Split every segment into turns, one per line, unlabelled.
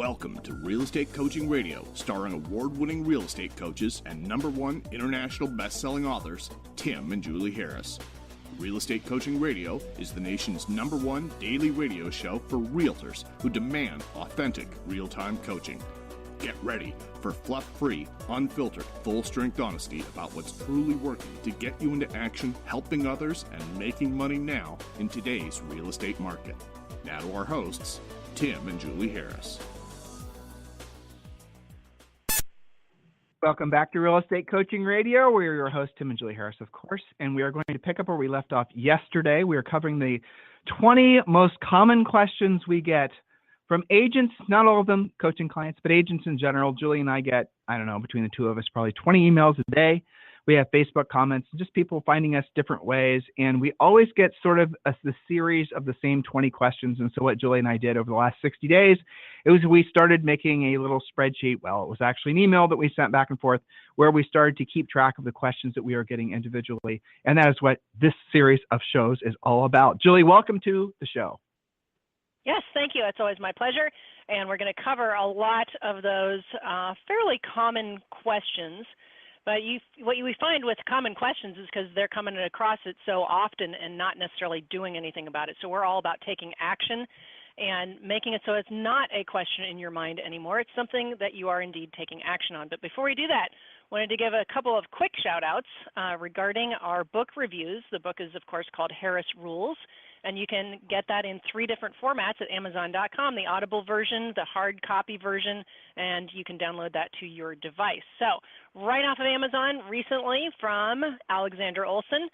Welcome to Real Estate Coaching Radio, starring award-winning real estate coaches and #1 international best-selling authors, Tim and Julie Harris. Real Estate Coaching Radio is the nation's #1 daily radio show for realtors who demand authentic, real-time coaching. Get ready for fluff-free, unfiltered, full-strength honesty about what's truly working to get you into action, helping others, and making money now in today's real estate market. Now to our hosts, Tim and Julie Harris.
Welcome back to Real Estate Coaching Radio. We're your hosts, Tim and Julie Harris, of course, and we are going to pick up where we left off yesterday. We are covering the 20 most common questions we get from agents, not all of them coaching clients, but agents in general. Julie and I get, I don't know, between the two of us, probably 20 emails a day. We have Facebook comments, just people finding us different ways. And we always get sort of the series of the same 20 questions. And so what Julie and I did over the last 60 days, it was we started making a little spreadsheet. Well, it was actually an email that we sent back and forth where we started to keep track of the questions that we are getting individually. And that is what this series of shows is all about. Julie, welcome to the show.
Yes, thank you. It's always my pleasure. And we're going to cover a lot of those fairly common questions. But what we find with common questions is because they're coming across it so often and not necessarily doing anything about it. So we're all about taking action and making it so it's not a question in your mind anymore. It's something that you are indeed taking action on. But before we do that, I wanted to give a couple of quick shout outs regarding our book reviews. The book is, of course, called Harris Rules. And you can get that in 3 different formats at Amazon.com, the Audible version, the hard copy version, and you can download that to your device. So right off of Amazon recently from Alexander Olson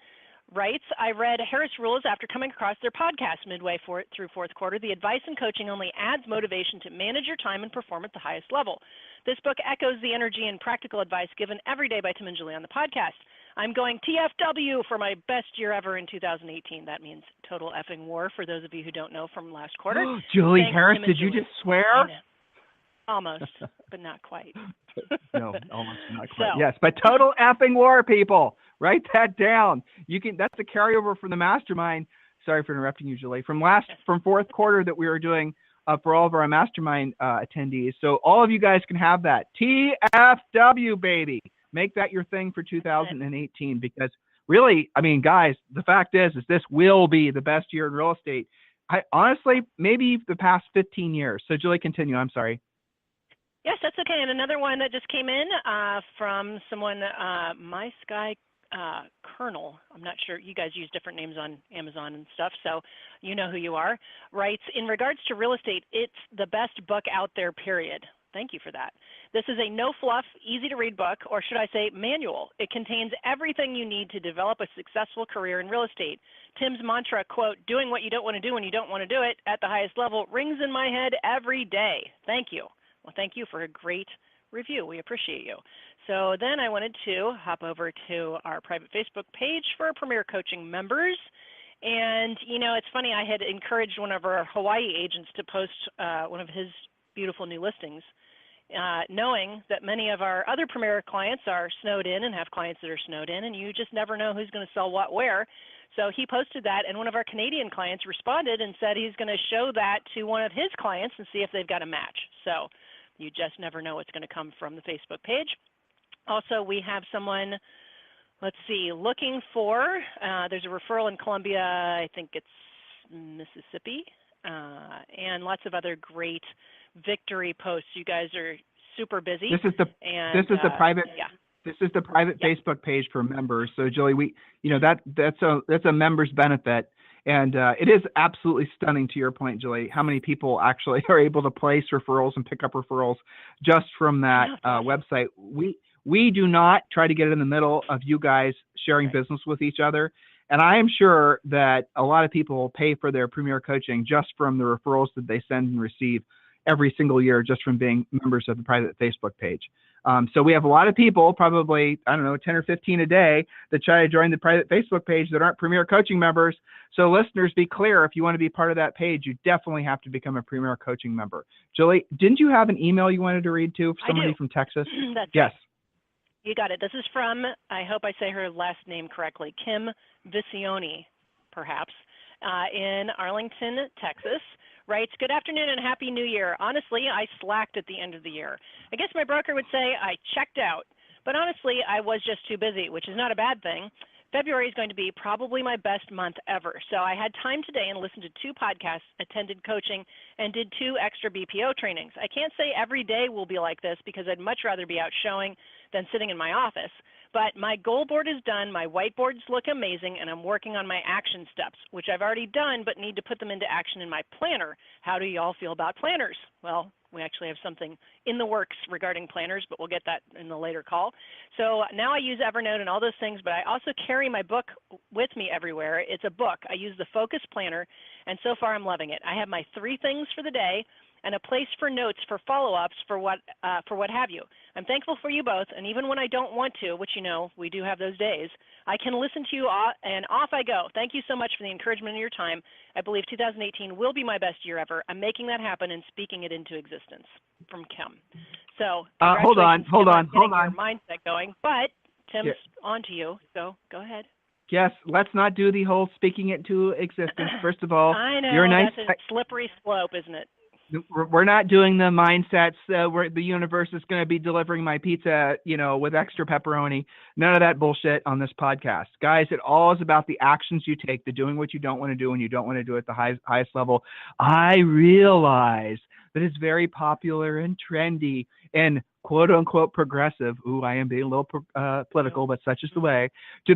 writes, I read Harris Rules after coming across their podcast midway through fourth quarter. The advice and coaching only adds motivation to manage your time and perform at the highest level. This book echoes the energy and practical advice given every day by Tim and Julie on the podcast. I'm going TFW for my best year ever in 2018. That means total effing war for those of you who don't know from last quarter.
Julie
Thanks,
Harris,
Tim
did
Julie.
you just swear?
Almost, but not quite.
No, almost not quite.
So.
Yes, but total effing war, people. Write that down. That's a carryover from the mastermind. Sorry for interrupting you, Julie. From fourth quarter that we were doing for all of our mastermind attendees. So all of you guys can have that. TFW, baby. Make that your thing for 2018 because really, I mean, guys, the fact is this will be the best year in real estate. I honestly, maybe the past 15 years. So Julie, continue. I'm sorry.
Yes, that's okay. And another one that just came in from someone, My Sky Colonel, I'm not sure, you guys use different names on Amazon and stuff, so you know who you are, writes, in regards to real estate, it's the best book out there, period. Thank you for that. This is a no-fluff, easy-to-read book, or should I say manual. It contains everything you need to develop a successful career in real estate. Tim's mantra, quote, doing what you don't want to do when you don't want to do it at the highest level rings in my head every day. Thank you. Well, thank you for a great review. We appreciate you. So then I wanted to hop over to our private Facebook page for Premier Coaching members. And, you know, it's funny, I had encouraged one of our Hawaii agents to post one of his beautiful new listings, knowing that many of our other Premier clients are snowed in and have clients that are snowed in, and you just never know who's going to sell what where. So he posted that, and one of our Canadian clients responded and said he's going to show that to one of his clients and see if they've got a match. So you just never know what's going to come from the Facebook page. Also, we have someone, let's see, looking for, there's a referral in Columbia, I think it's Mississippi, and lots of other great victory posts. You guys are super busy.
This is the private Facebook page for members. So Julie, that's a member's benefit. And it is absolutely stunning, to your point, Julie, how many people actually are able to place referrals and pick up referrals just from that website. We do not try to get in the middle of you guys sharing business with each other. And I am sure that a lot of people pay for their Premier coaching just from the referrals that they send and receive every single year just from being members of the private Facebook page. So we have a lot of people, probably, 10 or 15 a day, that try to join the private Facebook page that aren't Premier Coaching members. So listeners, be clear, if you want to be part of that page, you definitely have to become a Premier Coaching member. Julie, didn't you have an email you wanted to read to somebody from Texas?
That's
yes.
Right. You got it. This is from, I hope I say her last name correctly, Kim Visioni, perhaps, in Arlington, Texas. writes, good afternoon and happy new year. Honestly, I slacked at the end of the year. I guess my broker would say I checked out, but honestly, I was just too busy, which is not a bad thing. February is going to be probably my best month ever. So I had time today and listened to 2 podcasts, attended coaching, and did 2 extra BPO trainings. I can't say every day will be like this because I'd much rather be out showing than sitting in my office. But my goal board is done, my whiteboards look amazing, and I'm working on my action steps, which I've already done but need to put them into action in my planner. How do y'all feel about planners? Well, we actually have something in the works regarding planners, but we'll get that in the later call. So now I use Evernote and all those things, but I also carry my book with me everywhere. It's a book. I use the Focus Planner, and so far I'm loving it. I have my 3 things for the day and a place for notes for follow-ups for what have you. I'm thankful for you both, and even when I don't want to, which you know, we do have those days, I can listen to you and off I go. Thank you so much for the encouragement of your time. I believe 2018 will be my best year ever. I'm making that happen and speaking it into existence. From Kim. So
hold on.
Your mindset going, but Tim's on to you, so go ahead.
Yes, let's not do the whole speaking it to existence. First of all,
I know,
you're a nice
that's a slippery slope, isn't it?
We're not doing the mindsets where the universe is going to be delivering my pizza, with extra pepperoni. None of that bullshit on this podcast. Guys, it all is about the actions you take, the doing what you don't want to do when you don't want to do it at the highest level. I realize that it's very popular and trendy and quote unquote progressive. Ooh, I am being a little political, but such is the way to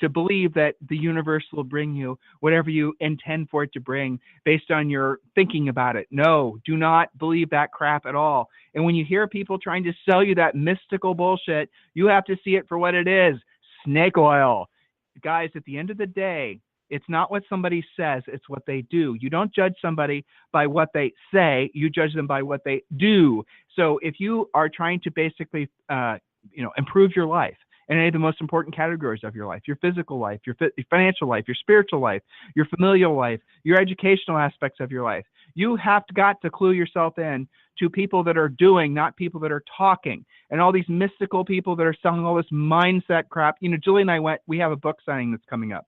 believe that the universe will bring you whatever you intend for it to bring based on your thinking about it. No, do not believe that crap at all. And when you hear people trying to sell you that mystical bullshit, you have to see it for what it is. Snake oil. Guys, at the end of the day, it's not what somebody says, it's what they do. You don't judge somebody by what they say, you judge them by what they do. So if you are trying to basically, improve your life in any of the most important categories of your life, your physical life, your financial life, your spiritual life, your familial life, your educational aspects of your life, you have got to clue yourself in to people that are doing, not people that are talking. And all these mystical people that are selling all this mindset crap. Julie and I we have a book signing that's coming up.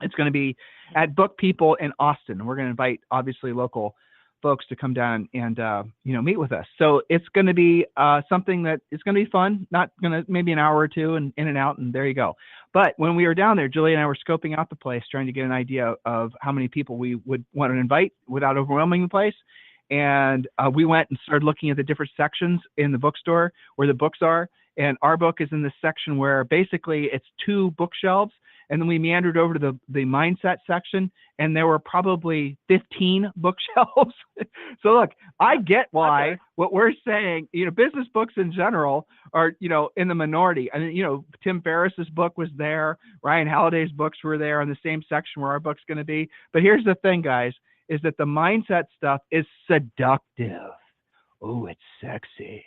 It's going to be at Book People in Austin. We're going to invite, obviously, local folks to come down and, meet with us. So it's going to be something that is going to be fun, not going to maybe an hour or two and in and out, and there you go. But when we were down there, Julie and I were scoping out the place, trying to get an idea of how many people we would want to invite without overwhelming the place. And we went and started looking at the different sections in the bookstore where the books are. And our book is in this section where basically it's 2 bookshelves. And then we meandered over to the mindset section, and there were probably 15 bookshelves. So look, I get why what we're saying, business books in general are, in the minority. And, Tim Ferriss's book was there. Ryan Halliday's books were there in the same section where our book's going to be. But here's the thing, guys, is that the mindset stuff is seductive. Oh, it's sexy.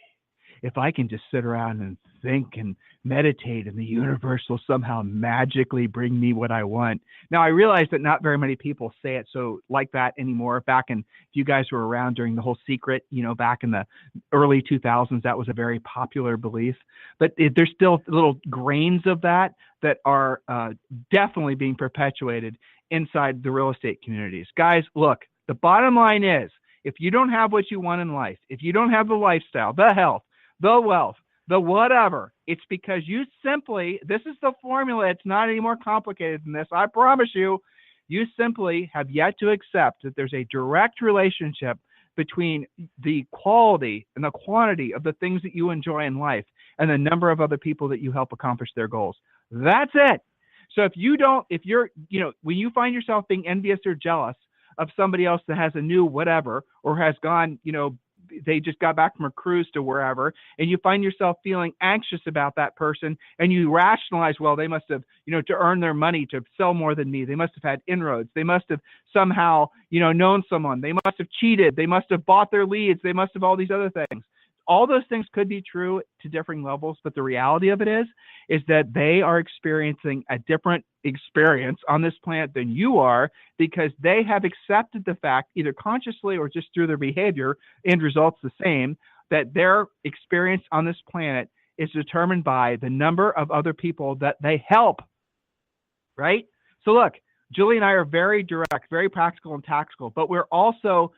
If I can just sit around and think and meditate and the universe will somehow magically bring me what I want. Now, I realize that not very many people say it so like that anymore. Back in, if you guys were around during the whole secret, back in the early 2000s, that was a very popular belief. But there's still little grains of that are definitely being perpetuated inside the real estate communities. Guys, look, the bottom line is, if you don't have what you want in life, if you don't have the lifestyle, the health, the wealth, the whatever, it's because you simply, this is the formula. It's not any more complicated than this. I promise you, you simply have yet to accept that there's a direct relationship between the quality and the quantity of the things that you enjoy in life and the number of other people that you help accomplish their goals. That's it. So when you find yourself being envious or jealous of somebody else that has a new whatever, or has gone, they just got back from a cruise to wherever, and you find yourself feeling anxious about that person, and you rationalize, well, they must have, to earn their money to sell more than me. They must have had inroads. They must have somehow, known someone. They must have cheated. They must have bought their leads. They must have all these other things. All those things could be true to differing levels, but the reality of it is that they are experiencing a different experience on this planet than you are, because they have accepted the fact, either consciously or just through their behavior, end results the same, that their experience on this planet is determined by the number of other people that they help, right? So look, Julie and I are very direct, very practical and tactical, but we're also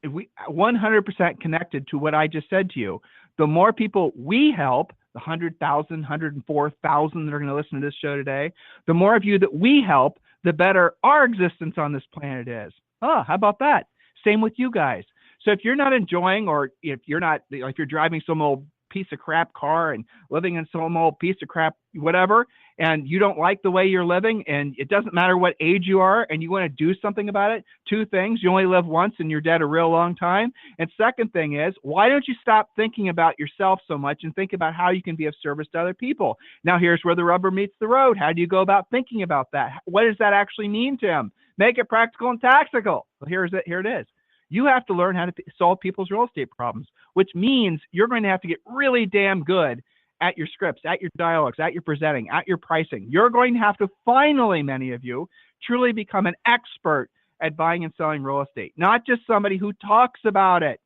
100% connected to what I just said to you. The more people we help, the 100,000, 104,000 that are going to listen to this show today, the more of you that we help, the better our existence on this planet is. Oh, how about that? Same with you guys. So if you're not enjoying, or if you're driving some old piece of crap car and living in some old piece of crap whatever, and you don't like the way you're living, and it doesn't matter what age you are, and you want to do something about it, two things: you only live once and you're dead a real long time. And second thing is, why don't you stop thinking about yourself so much and think about how you can be of service to other people? Now here's where the rubber meets the road. How do you go about thinking about that? What does that actually mean, Tim? Make it practical and tactical. Well, here it is. You have to learn how to solve people's real estate problems, which means you're going to have to get really damn good at your scripts, at your dialogues, at your presenting, at your pricing. You're going to have to finally, many of you, truly become an expert at buying and selling real estate, not just somebody who talks about it.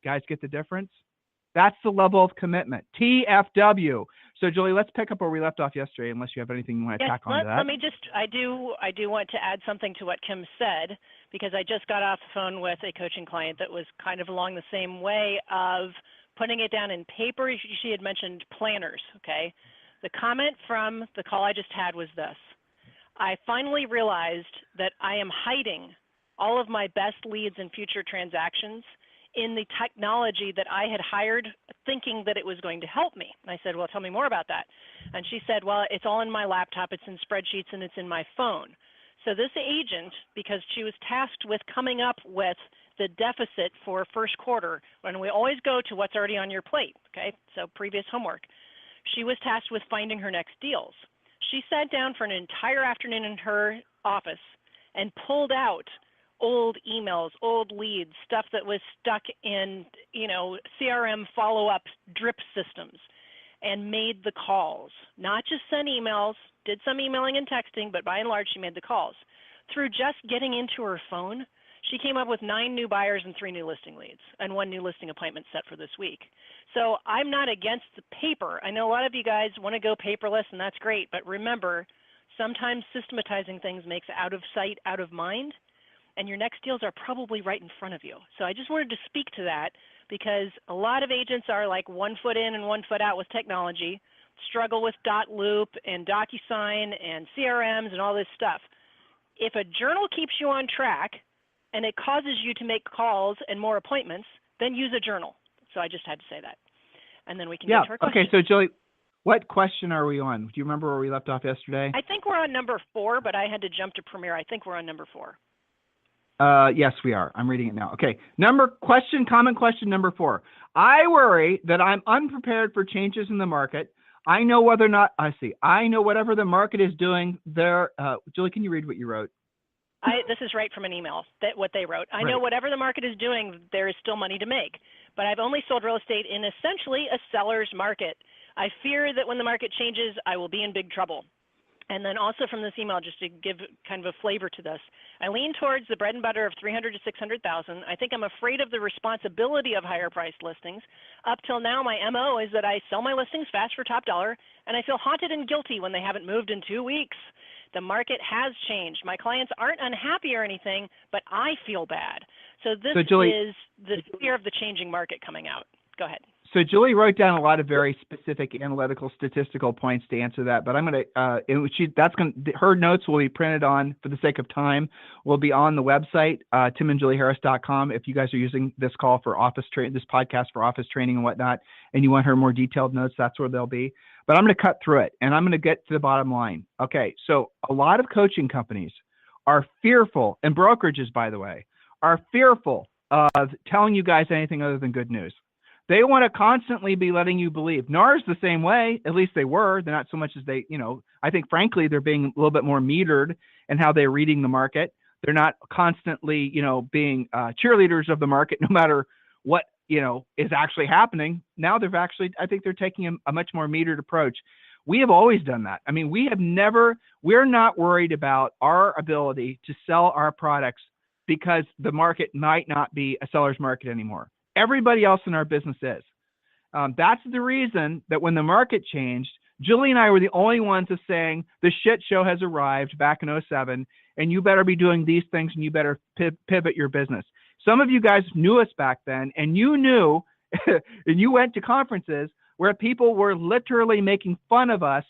Guys, get the difference? That's the level of commitment. TFW. So, Julie, let's pick up where we left off yesterday, unless you have anything you want to tack on to that.
Let me just, I do want to add something to what Kim said, because I just got off the phone with a coaching client that was kind of along the same way of putting it down in paper. She had mentioned planners, okay? The comment from the call I just had was this: I finally realized that I am hiding all of my best leads and future transactions in the technology that I had hired, thinking that it was going to help me. And I said, well, tell me more about that. And she said, well, it's all in my laptop, it's in spreadsheets, and it's in my phone. So this agent, because she was tasked with coming up with the deficit for first quarter, when we always go to what's already on your plate, okay, so previous homework, she was tasked with finding her next deals. She sat down for an entire afternoon in her office and pulled out old emails, old leads, stuff that was stuck in, CRM follow-up drip systems, and made the calls. Not just send emails, did some emailing and texting, but by and large, she made the calls. Through just getting into her phone, she came up with 9 new buyers and 3 new listing leads, and 1 new listing appointment set for this week. So I'm not against the paper. I know a lot of you guys want to go paperless, and that's great, but remember, sometimes systematizing things makes out of sight, out of mind, and your next deals are probably right in front of you. So I just wanted to speak to that, because a lot of agents are like 1 foot in and 1 foot out with technology, struggle with .loop and DocuSign and CRMs and all this stuff. If a journal keeps you on track and it causes you to make calls and more appointments, then use a journal. So I just had to say that. And then we can get to our question.
Okay, so Julie, what question are we on? Do you remember where we left off yesterday?
I think we're on number 4, but I had to jump to Premier. I think we're on number 4.
Yes, we are. I'm reading it now. Okay. Common question number 4. I worry that I'm unprepared for changes in the market. I know whether or not, I know whatever the market is doing there. Julie, can you read what you wrote?
This is right from an email, what they wrote. I know whatever the market is doing, there is still money to make, but I've only sold real estate in essentially a seller's market. I fear that when the market changes, I will be in big trouble. And then also from this email, just to give kind of a flavor to this, I lean towards the bread and butter of 300 to 600,000. I think I'm afraid of the responsibility of higher priced listings. Up till now, my MO is that I sell my listings fast for top dollar, and I feel haunted and guilty when they haven't moved in 2 weeks. The market has changed. My clients aren't unhappy or anything, but I feel bad. So this is the fear of the changing market coming out. Go ahead.
So Julie wrote down a lot of very specific analytical statistical points to answer that, but I'm going to, her notes will be printed on, for the sake of time, will be on the website, timandjulieharris.com. If you guys are using this call for this podcast for office training and whatnot, and you want her more detailed notes, that's where they'll be. But I'm going to cut through it, and I'm going to get to the bottom line. Okay, so a lot of coaching companies are fearful, and brokerages, by the way, are fearful of telling you guys anything other than good news. They want to constantly be letting you believe. NAR's the same way, at least they were. They're not so much as they, I think frankly, they're being a little bit more metered in how they're reading the market. They're not constantly, being cheerleaders of the market, no matter what, is actually happening. Now I think they're taking a much more metered approach. We have always done that. I mean, we're not worried about our ability to sell our products because the market might not be a seller's market anymore. Everybody else in our business is. That's the reason that when the market changed, Julie and I were the only ones of saying the shit show has arrived back in 2007, and you better be doing these things, and you better pivot your business. Some of you guys knew us back then, and you knew, and you went to conferences where people were literally making fun of us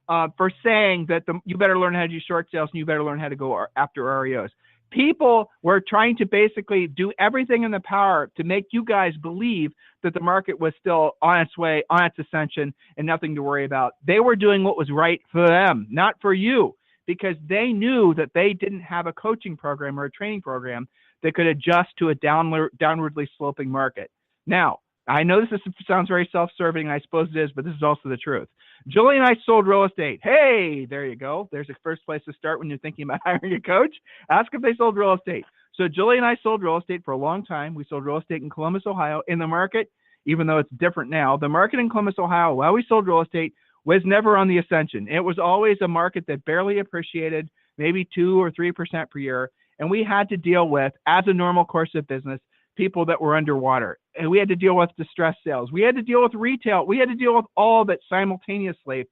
for saying that you better learn how to do short sales and you better learn how to go after REOs. People were trying to basically do everything in their power to make you guys believe that the market was still on its way, on its ascension, and nothing to worry about. They were doing what was right for them, not for you, because they knew that they didn't have a coaching program or a training program that could adjust to a downwardly sloping market. Now, I know this sounds very self-serving, and I suppose it is, but this is also the truth. Julie and I sold real estate. Hey, there you go. There's the first place to start when you're thinking about hiring a coach. Ask if they sold real estate. So Julie and I sold real estate for a long time. We sold real estate in Columbus, Ohio. In the market, even though it's different now, the market in Columbus, Ohio, while we sold real estate, was never on the ascension. It was always a market that barely appreciated, maybe 2 or 3% per year. And we had to deal with, as a normal course of business, people that were underwater. And we had to deal with distressed sales. We had to deal with retail. We had to deal with all of it simultaneously.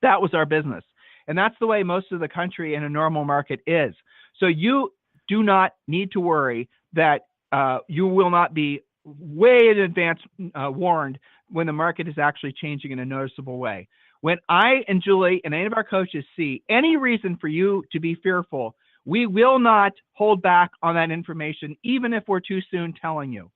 That was our business. And that's the way most of the country in a normal market is. So you do not need to worry that you will not be way in advance warned when the market is actually changing in a noticeable way. When I and Julie and any of our coaches see any reason for you to be fearful, we will not hold back on that information, even if we're too soon telling you.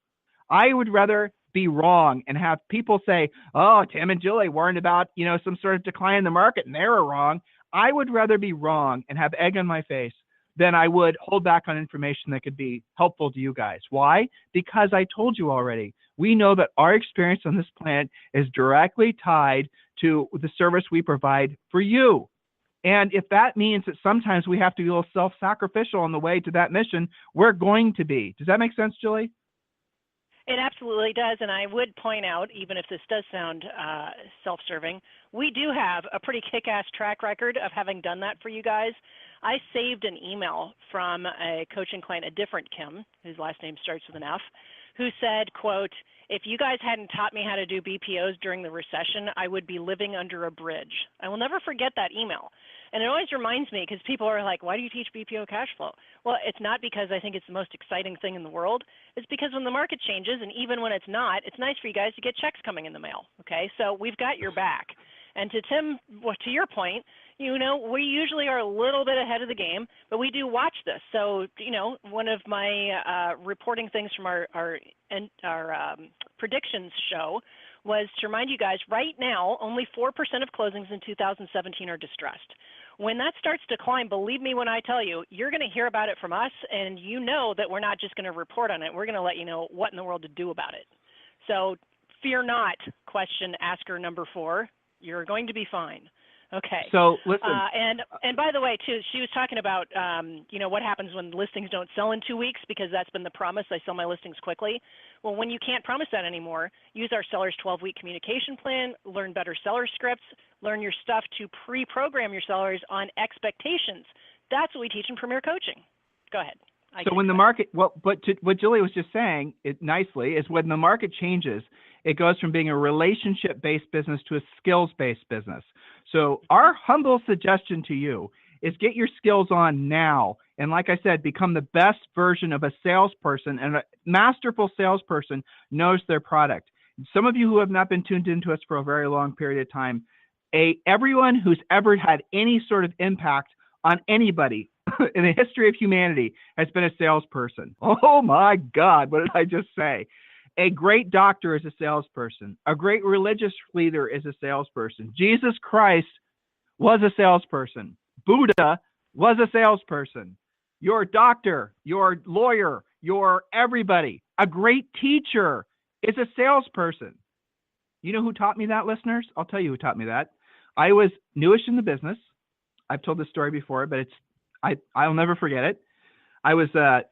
I would rather be wrong and have people say, oh, Tim and Julie warned about, some sort of decline in the market and they were wrong. I would rather be wrong and have egg on my face than I would hold back on information that could be helpful to you guys. Why? Because I told you already. We know that our experience on this planet is directly tied to the service we provide for you. And if that means that sometimes we have to be a little self-sacrificial on the way to that mission, we're going to be. Does that make sense, Julie?
It absolutely does. And I would point out, even if this does sound self-serving, we do have a pretty kick-ass track record of having done that for you guys. I saved an email from a coaching client, a different Kim, whose last name starts with an F, who said, quote, if you guys hadn't taught me how to do BPOs during the recession, I would be living under a bridge. I will never forget that email. And it always reminds me, because people are like, why do you teach BPO cash flow? Well, it's not because I think it's the most exciting thing in the world. It's because when the market changes, and even when it's not, it's nice for you guys to get checks coming in the mail, okay? So we've got your back. And to Tim, to your point, we usually are a little bit ahead of the game, but we do watch this. So, one of my reporting things from our predictions show was to remind you guys, right now, only 4% of closings in 2017 are distressed. When that starts to climb, believe me when I tell you, you're going to hear about it from us, and you know that we're not just going to report on it. We're going to let you know what in the world to do about it. So fear not, question asker number 4. You're going to be fine. Okay.
So listen.
And by the way, too, she was talking about, what happens when listings don't sell in 2 weeks, because that's been the promise. I sell my listings quickly. Well, when you can't promise that anymore, use our seller's 12-week communication plan, learn better seller scripts, learn your stuff to pre-program your sellers on expectations. That's what we teach in Premier Coaching. Go ahead.
So when the market, what Julie was just saying, it nicely, is when the market changes, it goes from being a relationship-based business to a skills-based business. So our humble suggestion to you is get your skills on now. And like I said, become the best version of a salesperson, and a masterful salesperson knows their product. Some of you who have not been tuned into us for a very long period of time, everyone who's ever had any sort of impact on anybody in the history of humanity has been a salesperson. Oh my God, what did I just say? A great doctor is a salesperson. A great religious leader is a salesperson. Jesus Christ was a salesperson. Buddha was a salesperson. Your doctor, your lawyer, your everybody. A great teacher is a salesperson. You know who taught me that, listeners? I'll tell you who taught me that. I was newish in the business. I've told this story before, but I'll never forget it.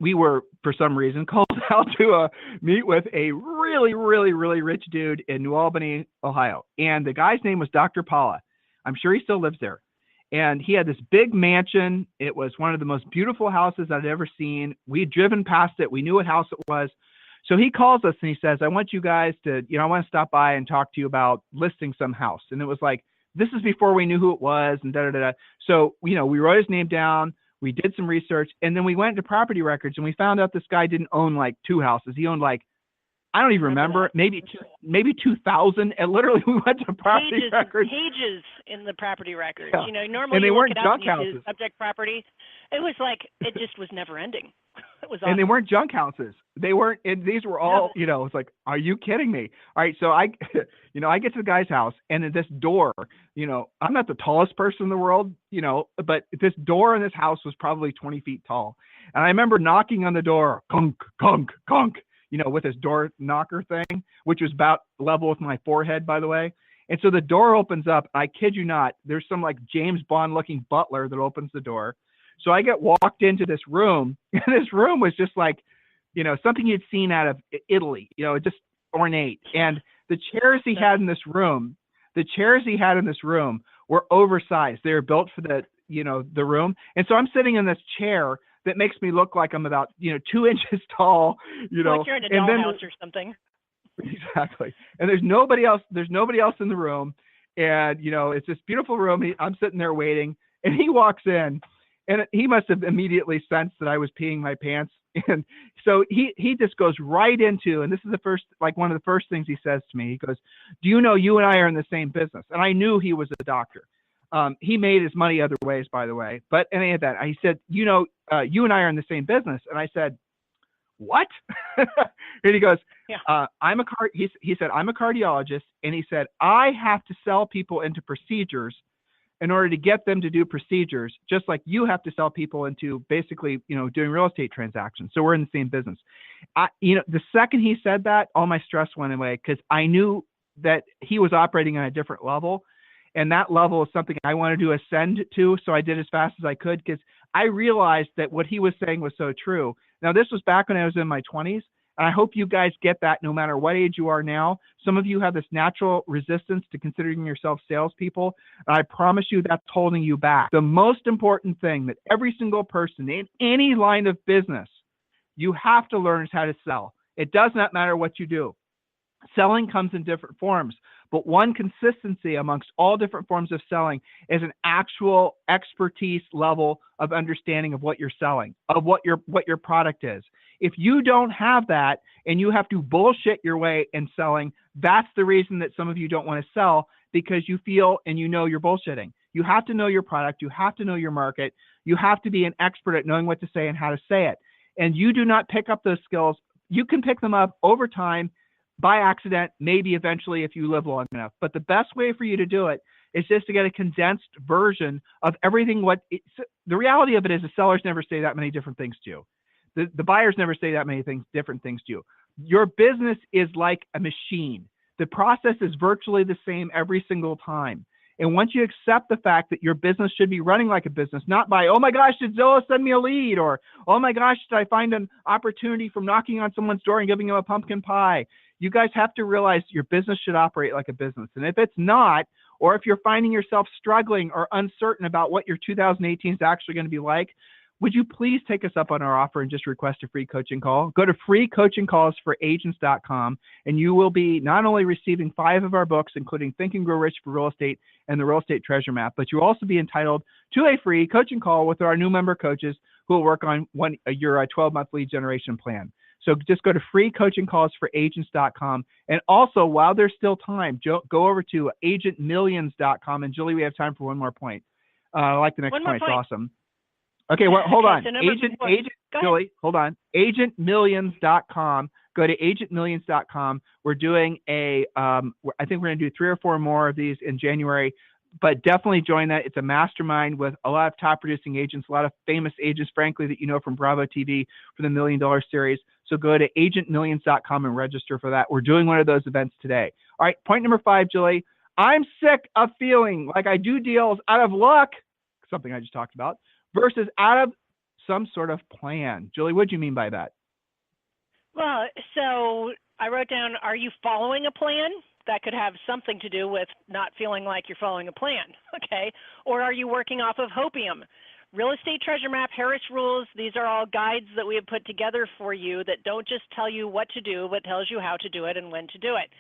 We were, for some reason, called out to meet with a really, really, really rich dude in New Albany, Ohio. And the guy's name was Dr. Paula. I'm sure he still lives there. And he had this big mansion. It was one of the most beautiful houses I'd ever seen. We'd driven past it. We knew what house it was. So he calls us and he says, I want you guys to, I want to stop by and talk to you about listing some house. And it was like this is before we knew who it was and da-da-da-da. So, we wrote his name down. We did some research, and then we went into property records, and we found out this guy didn't own like 2 houses. He owned like, I don't even remember, maybe 2,000. And literally, we went to property records.
Pages in the property records.
Yeah.
Normally
and they
you
weren't
look it
junk
up and you
houses.
do subject property. It was like, it just was never ending. It was awesome.
And they weren't junk houses. They weren't, and these were all, it's like, are you kidding me? All right. So I get to the guy's house, and then this door, I'm not the tallest person in the world, but this door in this house was probably 20 feet tall. And I remember knocking on the door, conk, conk, conk, with this door knocker thing, which was about level with my forehead, by the way. And so the door opens up. I kid you not, there's some like James Bond looking butler that opens the door. So I get walked into this room, and this room was just like, something you'd seen out of Italy, just ornate. And the chairs he had in this room were oversized. They were built for the room. And so I'm sitting in this chair that makes me look like I'm about, 2 inches tall,
Like you're in a dollhouse or something.
Exactly. And there's nobody else in the room. And, it's this beautiful room. I'm sitting there waiting, and he walks in, and he must have immediately sensed that I was peeing my pants. And so he just goes right into, and this is one of the first things he says to me. He goes, do you know you and I are in the same business? And I knew he was a doctor. He made his money other ways, by the way. But in any of that, he said, you and I are in the same business. And I said, what? And he goes,
yeah.
He said, I'm a cardiologist. And he said, I have to sell people into procedures in order to get them to do procedures, just like you have to sell people into basically, doing real estate transactions. So we're in the same business. The second he said that, all my stress went away, because I knew that he was operating on a different level. And that level is something I wanted to ascend to. So I did as fast as I could, because I realized that what he was saying was so true. Now, this was back when I was in my 20s. And I hope you guys get that no matter what age you are now. Some of you have this natural resistance to considering yourself salespeople. And I promise you that's holding you back. The most important thing that every single person in any line of business, you have to learn is how to sell. It does not matter what you do. Selling comes in different forms, but one consistency amongst all different forms of selling is an actual expertise level of understanding of what you're selling, of what your product is. If you don't have that and you have to bullshit your way in selling, that's the reason that some of you don't want to sell, because you feel and you're bullshitting. You have to know your product. You have to know your market. You have to be an expert at knowing what to say and how to say it. And you do not pick up those skills. You can pick them up over time, by accident, maybe eventually if you live long enough. But the best way for you to do it is just to get a condensed version of everything. The reality of it is the sellers never say that many different things to you. The buyers never say that many different things to you. Your business is like a machine. The process is virtually the same every single time. And once you accept the fact that your business should be running like a business, not by, oh my gosh, did Zillow send me a lead? Or, oh my gosh, did I find an opportunity from knocking on someone's door and giving them a pumpkin pie? You guys have to realize your business should operate like a business. And if it's not, or if you're finding yourself struggling or uncertain about what your 2018 is actually going to be like, would you please take us up on our offer and just request a free coaching call? Go to freecoachingcallsforagents.com, and you will be not only receiving 5 of our books, including Think and Grow Rich for Real Estate and the Real Estate Treasure Map, but you'll also be entitled to a free coaching call with our new member coaches who will work on your 12-month lead generation plan. So just go to freecoachingcallsforagents.com. And also, while there's still time, go over to agentmillions.com. And Julie, we have time for one more point. I like the next point. It's awesome. Okay, well, hold on. Julie, hold on. Agentmillions.com. Go to agentmillions.com. We're doing I think we're going to do 3 or 4 more of these in January, but definitely join that. It's a mastermind with a lot of top producing agents, a lot of famous agents, frankly, that you know from Bravo TV for the $1 Million series. So go to agentmillions.com and register for that. We're doing one of those events today. All right, point number 5, Julie. I'm sick of feeling like I do deals out of luck, something I just talked about, versus out of some sort of plan. Julie, what do you mean by that?
Well, so I wrote down, are you following a plan? That could have something to do with not feeling like you're following a plan, okay? Or are you working off of hopium? Real Estate Treasure Map, Harris Rules, these are all guides that we have put together for you that don't just tell you what to do, but tells you how to do it and when to do it.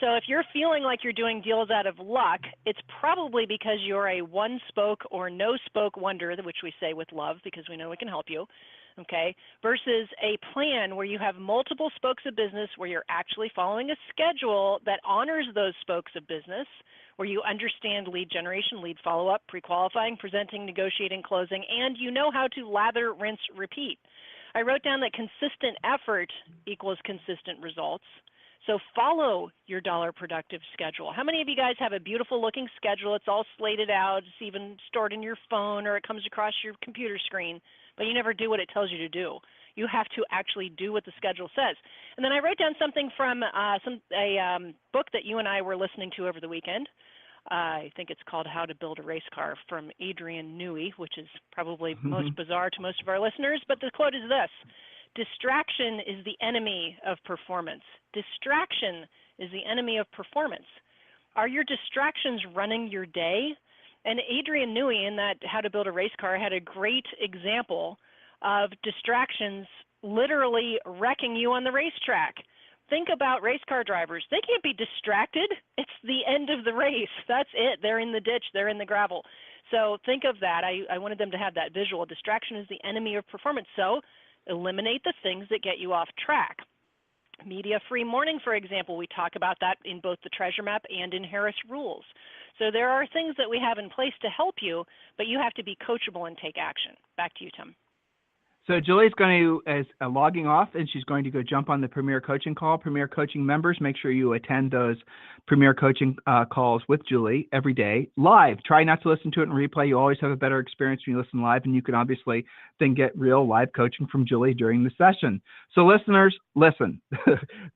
So if you're feeling like you're doing deals out of luck, it's probably because you're a one-spoke or no-spoke wonder, which we say with love because we know we can help you, okay, versus a plan where you have multiple spokes of business, where you're actually following a schedule that honors those spokes of business, where you understand lead generation, lead follow-up, pre-qualifying, presenting, negotiating, closing, and you know how to lather, rinse, repeat. I wrote down that consistent effort equals consistent results. So follow your dollar productive schedule. How many of you guys have a beautiful looking schedule? It's all slated out, it's even stored in your phone, or it comes across your computer screen, but you never do what it tells you to do. You have to actually do what the schedule says. And then I wrote down something from a book that you and I were listening to over the weekend. I think it's called How to Build a Race Car, from Adrian Newey, which is probably most bizarre to most of our listeners, but the quote is this: distraction is the enemy of performance. Distraction is the enemy of performance. Are your distractions running your day? And Adrian Newey, in that How to Build a Race Car, had a great example of distractions literally wrecking you on the racetrack. Think about race car drivers. They can't be distracted. It's the end of the race. That's it. They're in the ditch. They're in the gravel. So think of that. I wanted them to have that visual. Distraction is the enemy of performance. So eliminate the things that get you off track. Media-free morning, for example, we talk about that in both the Treasure Map and in Harris Rules. So there are things that we have in place to help you, but you have to be coachable and take action. Back to you, Tim.
So Julie's going to is logging off, and she's going to go jump on the Premier Coaching call. Premier Coaching members, make sure you attend those Premier Coaching calls with Julie every day live. Try not to listen to it in replay. You always have a better experience when you listen live, and you can obviously then get real live coaching from Julie during the session. So listeners, listen.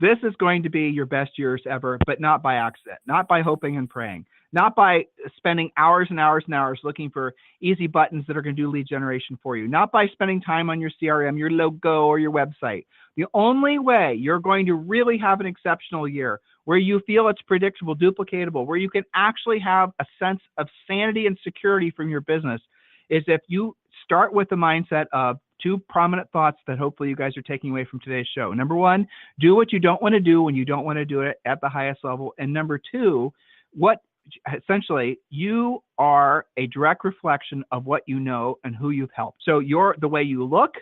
This is going to be your best years ever, but not by accident, not by hoping and praying, not by spending hours and hours and hours looking for easy buttons that are going to do lead generation for you, not by spending time on your CRM, your logo, or your website. The only way you're going to really have an exceptional year where you feel it's predictable, duplicatable, where you can actually have a sense of sanity and security from your business is if you start with the mindset of two prominent thoughts that hopefully you guys are taking away from today's show. Number one, do what you don't want to do when you don't want to do it at the highest level. And number two, essentially, you are a direct reflection of what you know and who you've helped. So the way you look,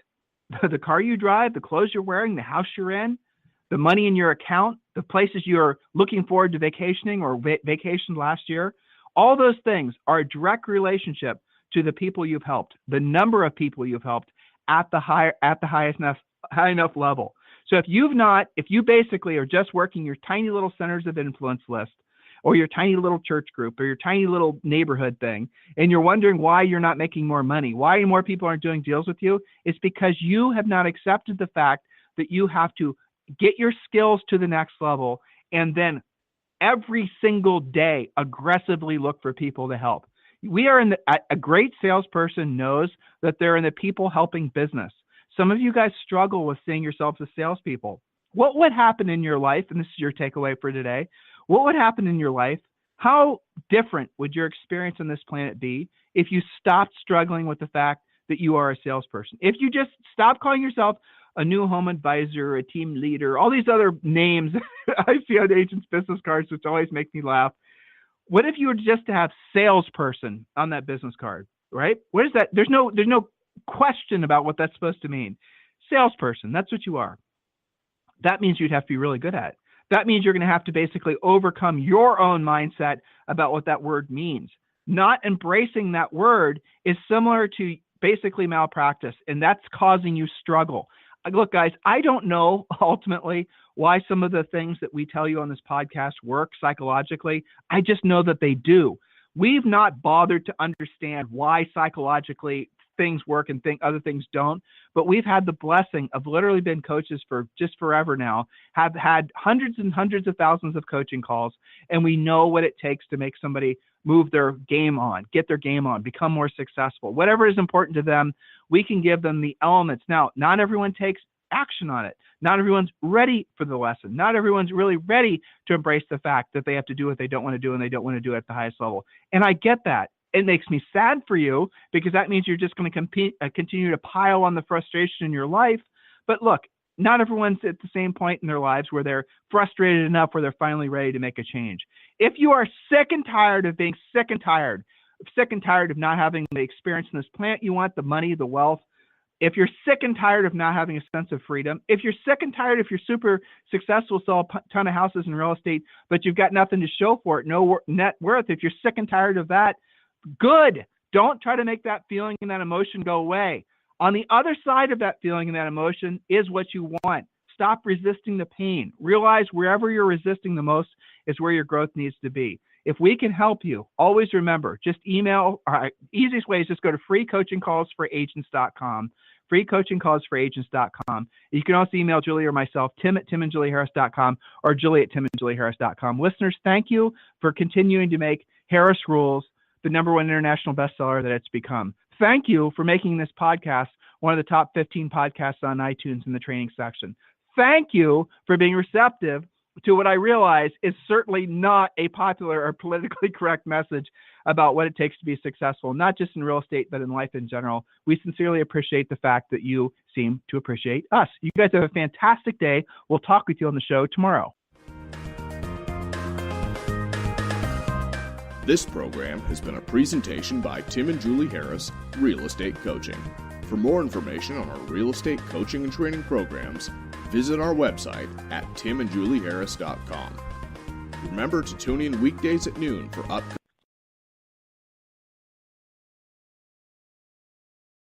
the car you drive, the clothes you're wearing, the house you're in, the money in your account, the places you're looking forward to vacationing or vacationed last year, all those things are a direct relationship to the people you've helped, the number of people you've helped at the high enough level. So if you basically are just working your tiny little centers of influence list, or your tiny little church group, or your tiny little neighborhood thing, and you're wondering why you're not making more money, why more people aren't doing deals with you, it's because you have not accepted the fact that you have to get your skills to the next level, and then every single day aggressively look for people to help. We are a great salesperson knows that they're in the people helping business. Some of you guys struggle with seeing yourselves as salespeople. What would happen in your life, and this is your takeaway for today, what would happen in your life? How different would your experience on this planet be if you stopped struggling with the fact that you are a salesperson? If you just stop calling yourself a new home advisor, a team leader, all these other names I see on agents' business cards, which always make me laugh. What if you were just to have salesperson on that business card, right? What is that? There's no question about what that's supposed to mean. Salesperson, that's what you are. That means you'd have to be really good at it. That means you're going to have to basically overcome your own mindset about what that word means. Not embracing that word is similar to basically malpractice, and that's causing you struggle. Look, guys, I don't know ultimately why some of the things that we tell you on this podcast work psychologically. I just know that they do. We've not bothered to understand why psychologically things work and other things don't, but we've had the blessing of literally been coaches for just forever now, have had hundreds and hundreds of thousands of coaching calls, and we know what it takes to make somebody move their game on, get their game on, become more successful. Whatever is important to them, we can give them the elements. Now, not everyone takes action on it. Not everyone's ready for the lesson. Not everyone's really ready to embrace the fact that they have to do what they don't want to do, and they don't want to do it at the highest level. And I get that. It makes me sad for you because that means you're just going to continue to pile on the frustration in your life. But look, not everyone's at the same point in their lives where they're frustrated enough where they're finally ready to make a change. If you are sick and tired of being sick and tired of not having the experience in this plant you want, the money, the wealth, if you're sick and tired of not having a sense of freedom, if you're sick and tired, if you're super successful, sell a ton of houses in real estate, but you've got nothing to show for it, no net worth, if you're sick and tired of that, good. Don't try to make that feeling and that emotion go away. On the other side of that feeling and that emotion is what you want. Stop resisting the pain. Realize wherever you're resisting the most is where your growth needs to be. If we can help you, always remember, just email. Easiest way is just go to freecoachingcallsforagents.com, freecoachingcallsforagents.com. You can also email Julie or myself, tim@timandjulieharris.com or julie@timandjulieharris.com. Listeners, thank you for continuing to make Harris Rules the #1 international bestseller that it's become. Thank you for making this podcast one of the top 15 podcasts on iTunes in the training section. Thank you for being receptive to what I realize is certainly not a popular or politically correct message about what it takes to be successful, not just in real estate, but in life in general. We sincerely appreciate the fact that you seem to appreciate us. You guys have a fantastic day. We'll talk with you on the show tomorrow.
This program has been a presentation by Tim and Julie Harris, Real Estate Coaching. For more information on our real estate coaching and training programs, visit our website at timandjulieharris.com. Remember to tune in weekdays at noon for upcoming